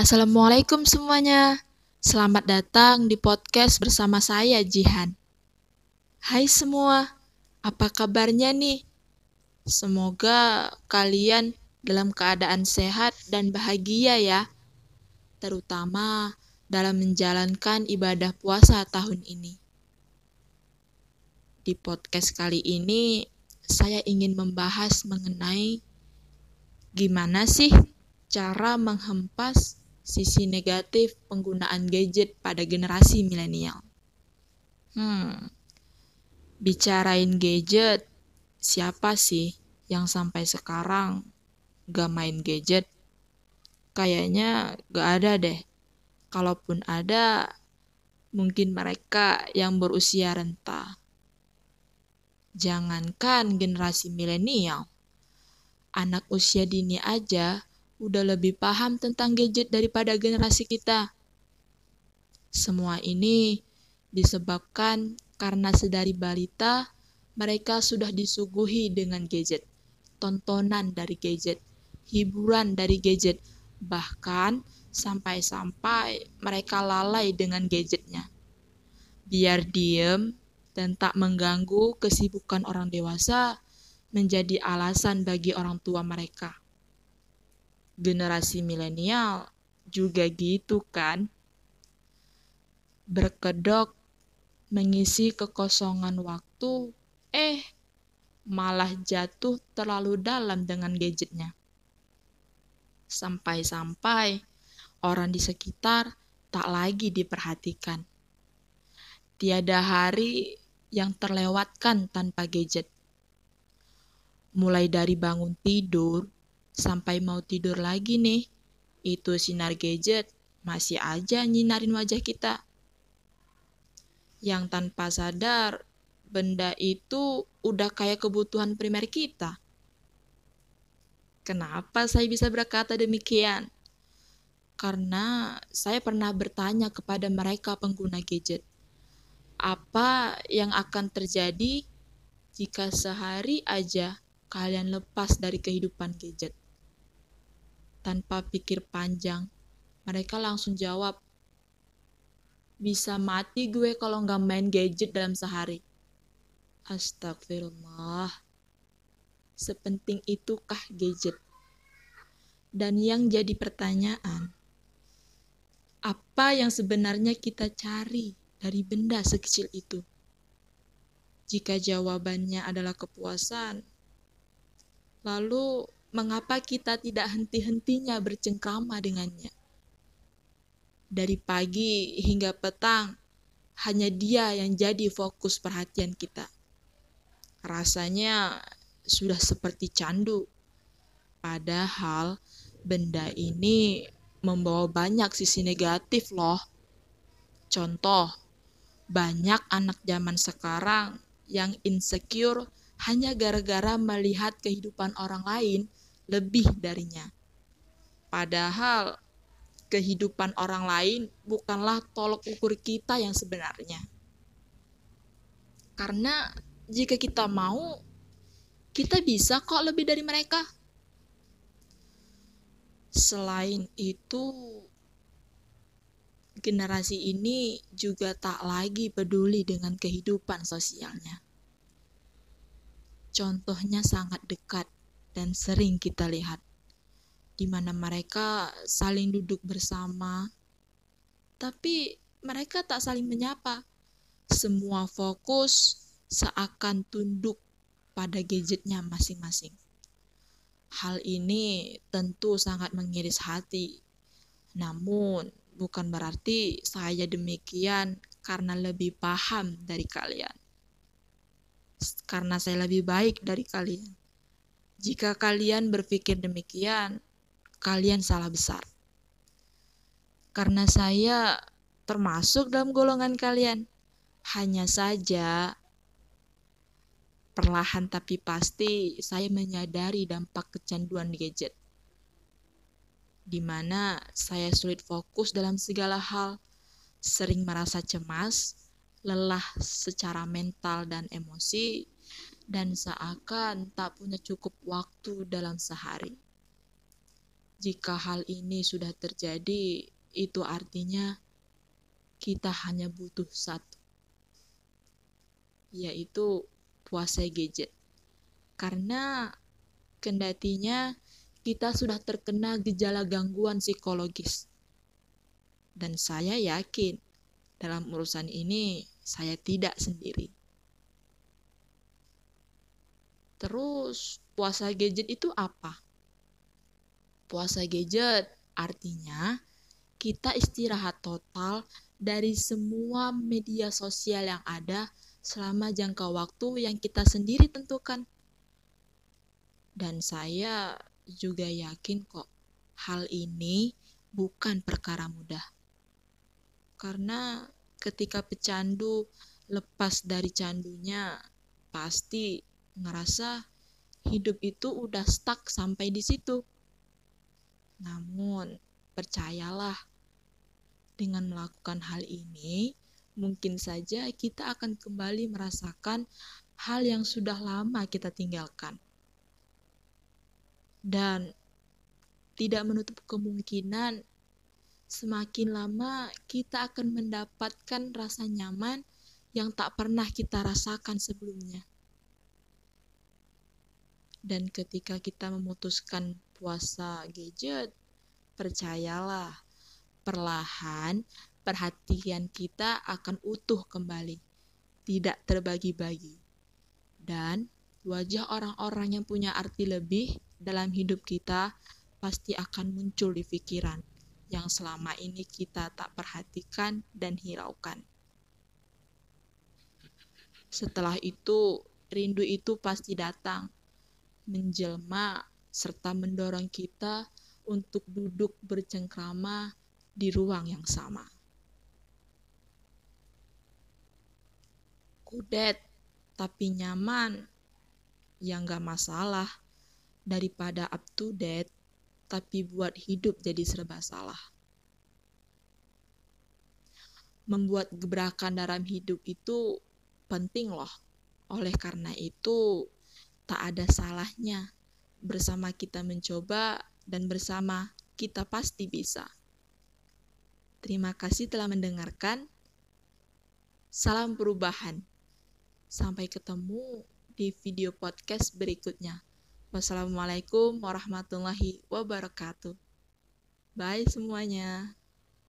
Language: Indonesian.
Assalamualaikum semuanya. Selamat datang di podcast bersama saya, Jihan. Hai semua, apa kabarnya nih? Semoga kalian dalam keadaan sehat dan bahagia ya, terutama dalam menjalankan ibadah puasa tahun ini. Di podcast kali ini, saya ingin membahas mengenai gimana sih cara menghempas sisi negatif penggunaan gadget pada generasi milenial. Bicarain gadget, siapa sih yang sampai sekarang gak main gadget? Kayaknya gak ada deh. Kalaupun ada, mungkin mereka yang berusia renta. Jangankan generasi milenial, anak usia dini aja udah lebih paham tentang gadget daripada generasi kita. Semua ini disebabkan karena sedari balita mereka sudah disuguhi dengan gadget, tontonan dari gadget, hiburan dari gadget, bahkan sampai-sampai mereka lalai dengan gadgetnya. Biar diem dan tak mengganggu kesibukan orang dewasa menjadi alasan bagi orang tua mereka. Generasi milenial juga gitu kan? Berkedok mengisi kekosongan waktu, malah jatuh terlalu dalam dengan gadgetnya. Sampai-sampai orang di sekitar tak lagi diperhatikan. Tiada hari yang terlewatkan tanpa gadget. Mulai dari bangun tidur sampai mau tidur lagi nih, itu sinar gadget masih aja nyinarin wajah kita. Yang tanpa sadar, benda itu udah kayak kebutuhan primer kita. Kenapa saya bisa berkata demikian? Karena saya pernah bertanya kepada mereka pengguna gadget, apa yang akan terjadi jika sehari aja kalian lepas dari kehidupan gadget? Tanpa pikir panjang, mereka langsung jawab, bisa mati gue kalau nggak main gadget dalam sehari. Astagfirullah. Sepenting itukah gadget? Dan yang jadi pertanyaan, apa yang sebenarnya kita cari dari benda sekecil itu? Jika jawabannya adalah kepuasan, lalu mengapa kita tidak henti-hentinya bercengkrama dengannya? Dari pagi hingga petang, hanya dia yang jadi fokus perhatian kita. Rasanya sudah seperti candu. Padahal benda ini membawa banyak sisi negatif loh. Contoh, banyak anak zaman sekarang yang insecure hanya gara-gara melihat kehidupan orang lain lebih darinya. Padahal kehidupan orang lain bukanlah tolok ukur kita yang sebenarnya. Karena jika kita mau, kita bisa kok lebih dari mereka. Selain itu, generasi ini juga tak lagi peduli dengan kehidupan sosialnya. Contohnya sangat dekat dan sering kita lihat, di mana mereka saling duduk bersama, tapi mereka tak saling menyapa. Semua fokus seakan tunduk pada gadgetnya masing-masing. Hal ini tentu sangat mengiris hati. Namun, bukan berarti saya demikian karena lebih paham dari kalian. Karena saya lebih baik dari kalian. Jika kalian berpikir demikian, kalian salah besar. Karena saya termasuk dalam golongan kalian. Hanya saja, perlahan tapi pasti saya menyadari dampak kecanduan gadget. Di mana saya sulit fokus dalam segala hal, sering merasa cemas, lelah secara mental dan emosi, dan seakan tak punya cukup waktu dalam sehari. Jika hal ini sudah terjadi, itu artinya kita hanya butuh satu, yaitu puasa gadget. Karena kendatinya kita sudah terkena gejala gangguan psikologis. Dan saya yakin dalam urusan ini saya tidak sendiri. Terus puasa gadget itu apa? Puasa gadget artinya kita istirahat total dari semua media sosial yang ada selama jangka waktu yang kita sendiri tentukan. Dan saya juga yakin kok hal ini bukan perkara mudah. Karena ketika pecandu lepas dari candunya, pasti ngerasa hidup itu udah stuck sampai di situ. Namun, percayalah, dengan melakukan hal ini, mungkin saja kita akan kembali merasakan hal yang sudah lama kita tinggalkan. Dan tidak menutup kemungkinan semakin lama kita akan mendapatkan rasa nyaman yang tak pernah kita rasakan sebelumnya. Dan ketika kita memutuskan puasa gadget, percayalah, perlahan perhatian kita akan utuh kembali, tidak terbagi-bagi. Dan wajah orang-orang yang punya arti lebih dalam hidup kita pasti akan muncul di pikiran yang selama ini kita tak perhatikan dan hiraukan. Setelah itu, rindu itu pasti datang, menjelma, serta mendorong kita untuk duduk bercengkrama di ruang yang sama. Kudet, tapi nyaman, ya nggak masalah. Daripada up to date, tapi buat hidup jadi serba salah. Membuat gebrakan dalam hidup itu penting loh. Oleh karena itu, tak ada salahnya bersama kita mencoba dan bersama kita pasti bisa. Terima kasih telah mendengarkan. Salam perubahan. Sampai ketemu di video podcast berikutnya. Wassalamualaikum warahmatullahi wabarakatuh. Bye semuanya.